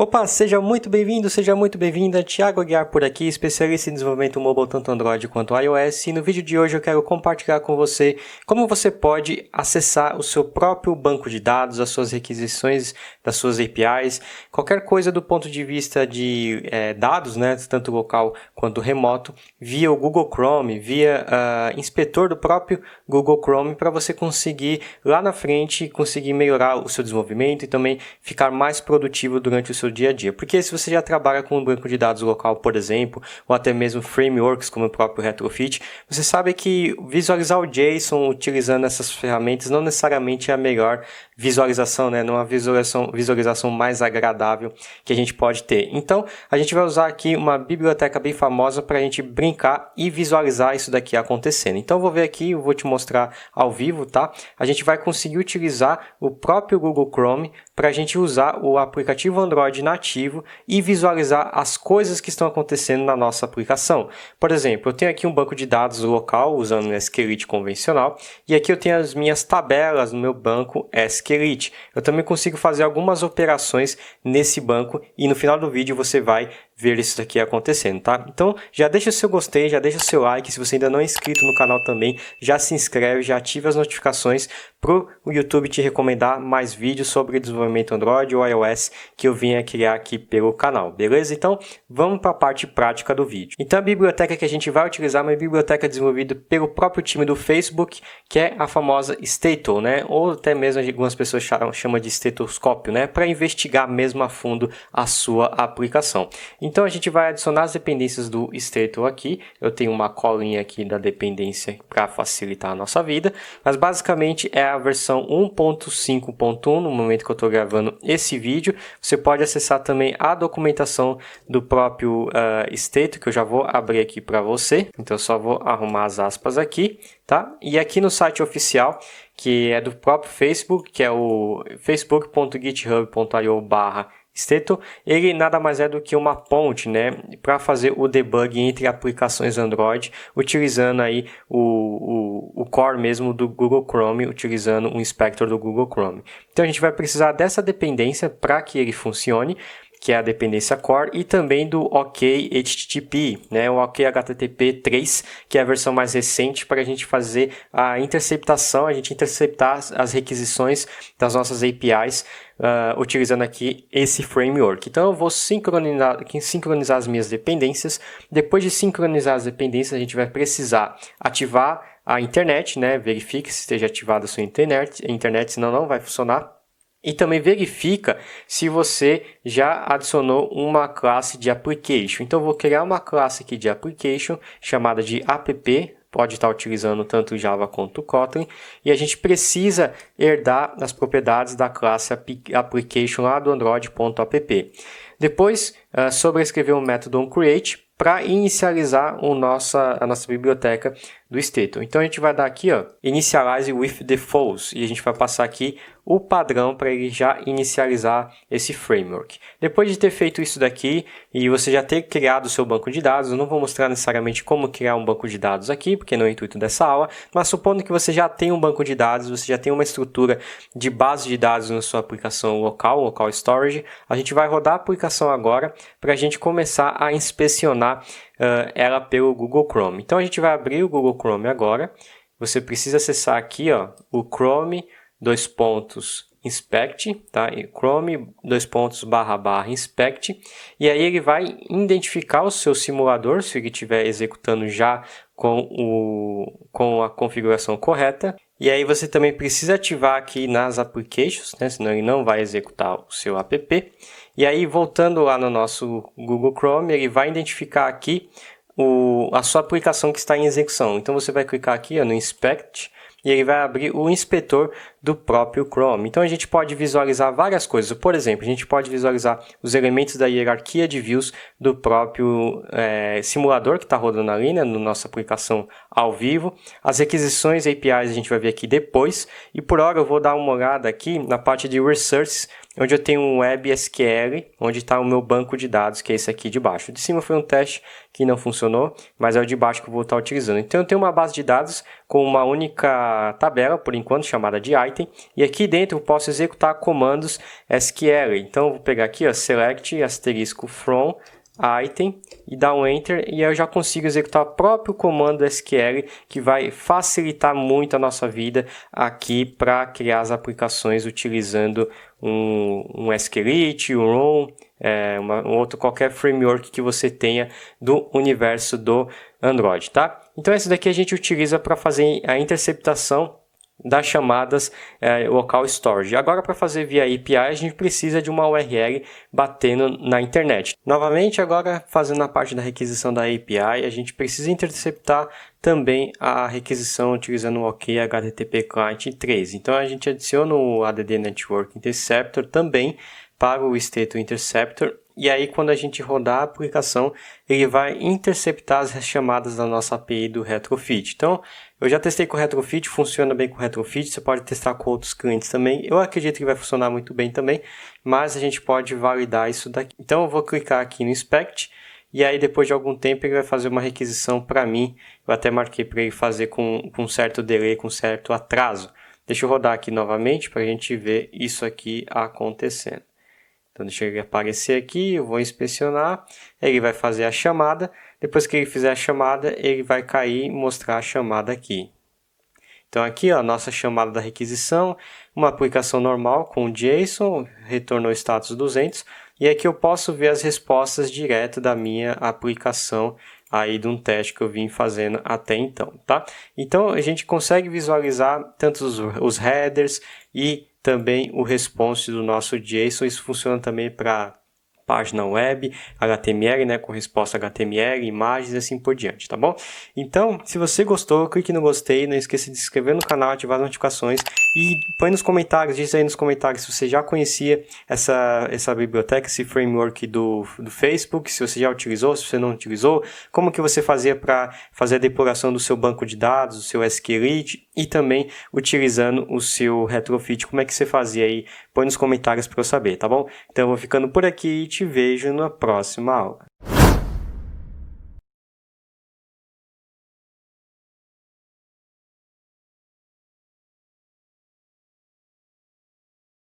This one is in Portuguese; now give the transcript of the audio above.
Opa, seja muito bem-vindo, seja muito bem-vinda, Thiago Aguiar por aqui, especialista em desenvolvimento mobile tanto Android quanto iOS, e no vídeo de hoje eu quero compartilhar com você como você pode acessar o seu próprio banco de dados, as suas requisições das suas APIs, qualquer coisa do ponto de vista de dados, né, tanto local quanto remoto, via o Google Chrome, via inspetor do próprio Google Chrome, para você conseguir lá na frente, conseguir melhorar o seu desenvolvimento e também ficar mais produtivo durante o seu dia a dia. Porque se você já trabalha com um banco de dados local, por exemplo, ou até mesmo frameworks como o próprio Retrofit, você sabe que visualizar o JSON utilizando essas ferramentas não necessariamente é a melhor visualização, né? Não é a visualização mais agradável que a gente pode ter. Então, a gente vai usar aqui uma biblioteca bem famosa para a gente brincar e visualizar isso daqui acontecendo. Então, eu vou ver aqui, eu vou te mostrar ao vivo, tá? A gente vai conseguir utilizar o próprio Google Chrome para a gente usar o aplicativo Android nativo e visualizar as coisas que estão acontecendo na nossa aplicação. Por exemplo, eu tenho aqui um banco de dados local usando o SQLite convencional e aqui eu tenho as minhas tabelas no meu banco SQLite. Eu também consigo fazer algumas operações nesse banco e no final do vídeo você vai ver isso daqui acontecendo, tá? Então, já deixa o seu gostei, já deixa o seu like, se você ainda não é inscrito no canal também, já se inscreve, já ativa as notificações para o YouTube te recomendar mais vídeos sobre desenvolvimento Android ou iOS que eu venha criar aqui pelo canal, beleza? Então, vamos para a parte prática do vídeo. Então, a biblioteca que a gente vai utilizar é uma biblioteca desenvolvida pelo próprio time do Facebook, que é a famosa Stato, né? Ou até mesmo algumas pessoas chamam de estetoscópio, né? Para investigar mesmo a fundo a sua aplicação. Então, a gente vai adicionar as dependências do Stato aqui. Eu tenho uma colinha aqui da dependência para facilitar a nossa vida. Mas, basicamente, é a versão 1.5.1 no momento que eu estou gravando esse vídeo. Você pode acessar também a documentação do próprio Stato, que eu já vou abrir aqui para você. Então, eu só vou arrumar as aspas aqui, tá? E aqui no site oficial, que é do próprio Facebook, que é o facebook.github.io/Stato, ele nada mais é do que uma ponte, né, para fazer o debug entre aplicações Android, utilizando aí o core mesmo do Google Chrome, utilizando o inspector do Google Chrome. Então a gente vai precisar dessa dependência para que ele funcione, que é a dependência core, e também do OK HTTP, né, o OK HTTP 3, que é a versão mais recente para a gente fazer a interceptação, a gente interceptar as requisições das nossas APIs, utilizando aqui esse framework. Então eu vou sincronizar as minhas dependências. Depois de sincronizar as dependências, a gente vai precisar ativar a internet, né, verifique se esteja ativada a sua internet, senão não vai funcionar. E também verifica se você já adicionou uma classe de application. Então, eu vou criar uma classe aqui de application chamada de app. Pode estar utilizando tanto Java quanto Kotlin. E a gente precisa herdar as propriedades da classe application lá do android.app. Depois, sobrescrever um método onCreate para inicializar a nossa biblioteca do Stato. Então, a gente vai dar aqui, initialize with defaults, e a gente vai passar aqui o padrão para ele já inicializar esse framework. Depois de ter feito isso daqui e você já ter criado o seu banco de dados, eu não vou mostrar necessariamente como criar um banco de dados aqui, porque não é o intuito dessa aula, mas supondo que você já tem um banco de dados, você já tem uma estrutura de base de dados na sua aplicação local storage, a gente vai rodar a aplicação agora para a gente começar a inspecionar ela pelo Google Chrome. Então a gente vai abrir o Google Chrome agora. Você precisa acessar aqui o Chrome inspect, tá? Chrome //inspect, e aí ele vai identificar o seu simulador, se ele estiver executando já com a configuração correta. E aí você também precisa ativar aqui nas applications, né? Senão ele não vai executar o seu app. E aí, voltando lá no nosso Google Chrome, ele vai identificar aqui a sua aplicação que está em execução. Então, você vai clicar aqui no Inspect e ele vai abrir o inspetor do próprio Chrome. Então, a gente pode visualizar várias coisas. Por exemplo, a gente pode visualizar os elementos da hierarquia de views do próprio simulador que está rodando ali, né, na nossa aplicação ao vivo. As requisições APIs a gente vai ver aqui depois. E por hora eu vou dar uma olhada aqui na parte de Resources, onde eu tenho um Web SQL, onde está o meu banco de dados, que é esse aqui de baixo. O de cima foi um teste que não funcionou, mas é o de baixo que eu vou estar utilizando. Então, eu tenho uma base de dados com uma única tabela, por enquanto, chamada de item. item, e aqui dentro eu posso executar comandos SQL. Então eu vou pegar aqui, ó, select asterisco from item e dar um enter, e eu já consigo executar o próprio comando SQL, que vai facilitar muito a nossa vida aqui para criar as aplicações utilizando um SQLite, um ROM, um outro qualquer framework que você tenha do universo do Android, tá? Então esse daqui a gente utiliza para fazer a interceptação das chamadas local storage. Agora, para fazer via API, a gente precisa de uma URL batendo na internet. Novamente, agora fazendo a parte da requisição da API, a gente precisa interceptar também a requisição utilizando o OK HTTP Client 3. Então a gente adiciona o ADD Network Interceptor também para o State Interceptor, e aí quando a gente rodar a aplicação, ele vai interceptar as chamadas da nossa API do Retrofit. Então, eu já testei com o Retrofit, funciona bem com o Retrofit, você pode testar com outros clientes também. Eu acredito que vai funcionar muito bem também, mas a gente pode validar isso daqui. Então, eu vou clicar aqui no Inspect, e aí depois de algum tempo ele vai fazer uma requisição para mim. Eu até marquei para ele fazer com um certo delay, com certo atraso. Deixa eu rodar aqui novamente para a gente ver isso aqui acontecendo. Então deixa ele aparecer aqui, eu vou inspecionar, ele vai fazer a chamada, depois que ele fizer a chamada, ele vai cair e mostrar a chamada aqui. Então aqui, ó, a nossa chamada da requisição, uma aplicação normal com JSON, retornou status 200, e aqui eu posso ver as respostas direto da minha aplicação aí de um teste que eu vim fazendo até então, tá? Então a gente consegue visualizar tanto os headers e também o response do nosso JSON. Isso funciona também para página web, HTML, né, com resposta HTML, imagens e assim por diante, tá bom? Então, se você gostou, clique no gostei, não esqueça de se inscrever no canal, ativar as notificações e põe nos comentários, diz aí nos comentários se você já conhecia essa biblioteca, esse framework do Facebook, se você já utilizou, se você não utilizou, como que você fazia para fazer a depuração do seu banco de dados, do seu SQLite e também utilizando o seu Retrofit, como é que você fazia aí? Põe nos comentários para eu saber, tá bom? Então eu vou ficando por aqui e te vejo na próxima aula.